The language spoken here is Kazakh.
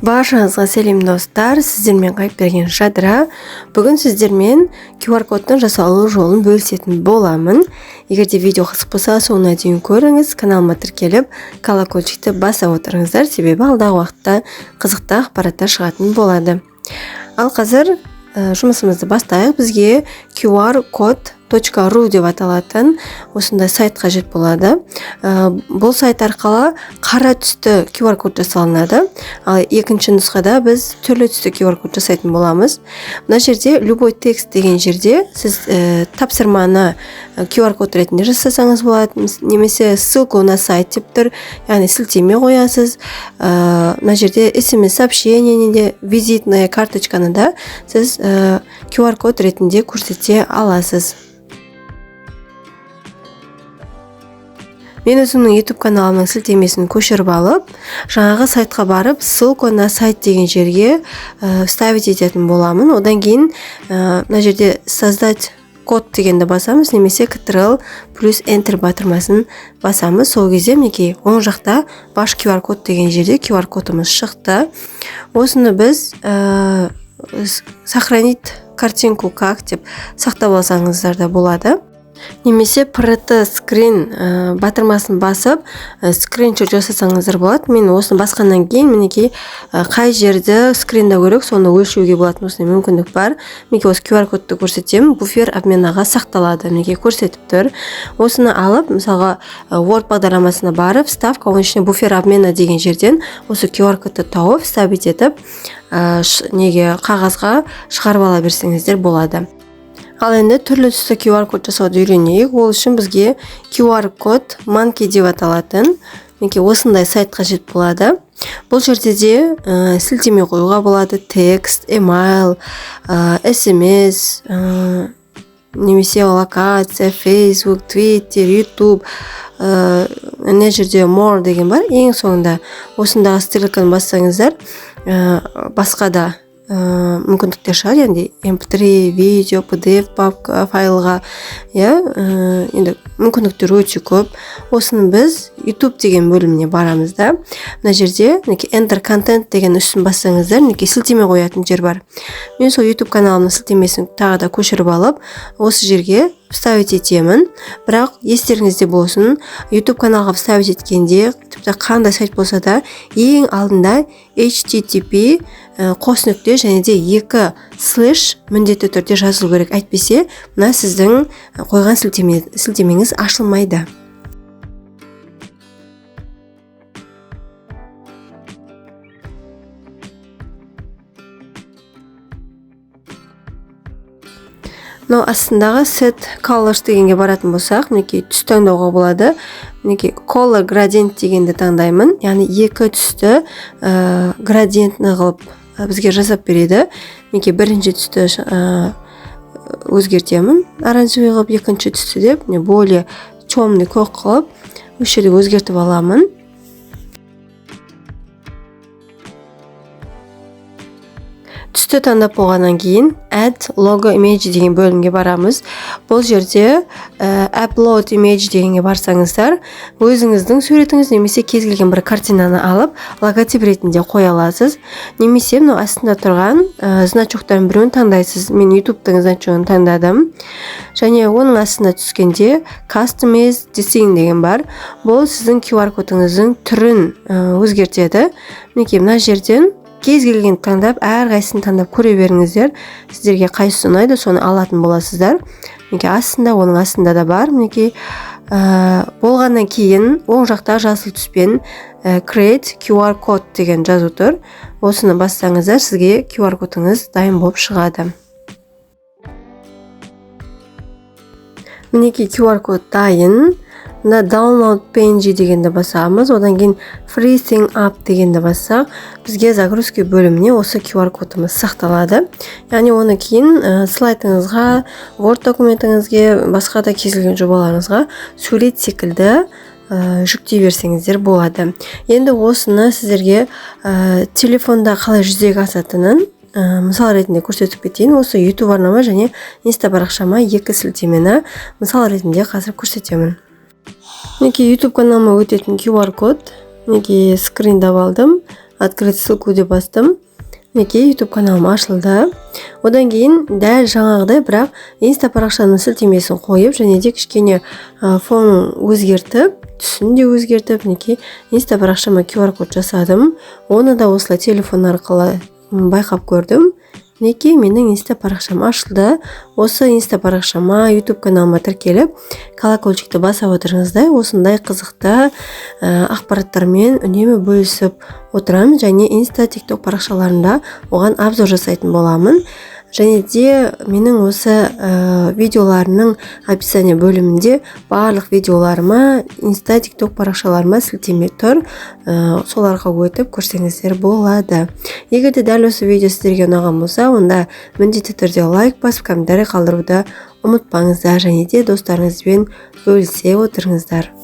Баршаңызға сәлем достар, сіздермен Қайыпберген Жадыра. Бүгін сіздермен QR кодтың жасалу жолын бөлісетін боламын. Егер де видео қызық болса, соңына дейін көріңіз, каналыма тіркеліп, колокольчикті баса отырыңыздар, себебі алдағы уақытта қызықты ақпараттар шығатын болады. Ал қазір жұмысымызды бастайық. Бізге qrcode.ru деп аталатын осындай сайт қажет болады. Бұл сайт арқылы қара түсті QR код жасалынады. Ал екінші нұсқада біз түрлі түсті QR код жасайтын боламыз. Мына жерде любой текст деген жерде сіз тапсырманы QR код ретінде жасасаңыз болады, немесе ссылку на сайт деп тұр, яғни сілтеме қоясыз. Мына жерде SMS сообщение де визитная карточканы да сіз QR код ретінде көрсете аласыз. Мен өзімнің YouTube каналымның сілтемесін көшіріп алып, жаңағы сайтқа барып, ссылку на сайт деген жерге вставить ететін боламын. Одан кейін мына жерде создать код дегенді басамыз, немесе Ctrl плюс Enter батырмасын басамыз. Сол кезде мінекей оң жақта баш QR код деген жерде QR кодымыз шықты. Осыны біз сохранить картинку как деп сақтап алсаңыздар да болады. Немесе PRT скрин батырмасын басып, скриншот жасасаңыздар болады. Мен осыны басқаннан кейін мінекей қай жерді скринда көрек, соны өлшеуге болатын осындай мүмкіндік бар. Мінекей осы QR кодты көрсетемін, буфер обменаға сақталады. Мінекей көрсетіп тұр. Осыны алып, мысалға Word бағдарламасына барып, вставка, оның ішіне буфер обмена деген жерден осы QR кодты тауып, вставить етіп, қағазға шығарып ала берсеңіздер болады. Ал енді түрлі түсті QR код жасауды үйренейік. Ол үшін бізге QR код Monkey деп аталатын осындай сайт қажет болады. Бұл жерде де сілтеме қоюға болады, текст, email, SMS, немесе локация, Facebook, Twitter, YouTube, әне жерде more деген бар. Ең соңында осындағы стрелканы бассаңыздар, басқа да мүмкіндіктер шығар, енді MP3, видео, PDF папка файлға, енді мүмкіндіктер өте көп. Осыны біз YouTube деген бөліміне барамыз да. Мына жерде Enter Content деген үстін бассаңыздар, сілтеме қоятын жер бар. Мен сол YouTube каналымның сілтемесін тағы да көшіріп алып, осы жерге вставить етемін. Бірақ естеріңізде болсын, YouTube каналға вставить еткенде, тіпті қандай сайт болса да, ең алдында http қос нүкте және де 2 слэш міндетті түрде жазылу керек. Әйтпесе, мына сіздің қойған сілтемеңіз ашылмайды. Но астындағы set colors дегенге баратын болсақ, мінекей түс таңдауға болады. Мінекей color gradient дегенді таңдаймын. Яғни 2 түсті градиентні қылып бізге жасап береді. Мінекей бірінші түсті өзгертемін. Оранжевый қылып, екінші түсті деп, более темный көк қылып, осы жерде өзгертіп аламын. Түсті таңдап болғаннан кейін Add Logo Image деген бөлімге барамыз. Бұл жерде Upload Image дегенге барсаңыздар, өзіңіздің суретіңіз немесе кез келген бір картинаны алып, логотип ретінде қоя аласыз. Немесе мынау астында тұрған значоктардың біреуін таңдайсыз. Мен YouTube-тың значогын таңдадым. Және оның астына түскенде Customize Design деген бар. Бұл сіздің QR кодыңыздың түрін өзгертеді. Мінекей мына жерден кез келген таңдап, әрқайсысын таңдап көре беріңіздер. Сіздерге қайсысы ұнайды, соны алатын боласыздар. Мінекей астында, оның астында да бар. Мінекей болғаннан кейін оң жақта жасыл түспен Create QR Code деген жазу тұр. Осыны бассаңыздар, сізге QR кодыңыз дайын болып шығады. Мінекей QR код дайын. Мына Download Page дегенді басамыз, одан кейін Freezing Up дегенді бассақ, бізге загрузки бөліміне осы QR кодымыз сақталады. Яғни оны кейін слайдыңызға, Word документіңізге, басқа да кез келген жобаларыңызға сурет секілді жүктей берсеңіздер болады. Енді осыны сіздерге телефонда қалай жүзеге асатынын мысал ретінде көрсетіп кетейін. Осы YouTube арнама және Insta парақшама 2 сілтемені мысал ретінде қазір көрсетемін. Мінекей YouTube каналыма өтетін QR код. Мінекей скриндап алдым. открыть ссылку деп бастым. Мінекей YouTube каналым ашылды. Одан кейін дәл жаңағыдай, бірақ инста парақшаның сілтемесін қойып, және де кішкене фонын өзгертіп, түсін де өзгертіп, мінекей инста парақшама QR код жасадым. Оны да осылай телефон арқылы байқап көрдім. Мінекей менің инста парақшам ашылды. Осы инста парақшама YouTube каналыма тіркеліп, колокольчикті баса отырыңыздар. Осындай қызықты ақпараттармен үнемі бөлісіп отырамын, және инста, TikTok парақшаларында оған обзор жасайтын боламын. Және де менің осы видеоларының описание бөлімінде барлық видеоларыма, инста, TikTok парақшаларыма сілтеме тұр. Соларға өтіп көрсеңіздер болады. Егер де дәл осы видео сіздерге ұнаған болса, онда міндетті түрде лайк басып, комментарий қалдыруды ұмытпаңыздар, және де достарыңызбен бөлісе отырыңыздар.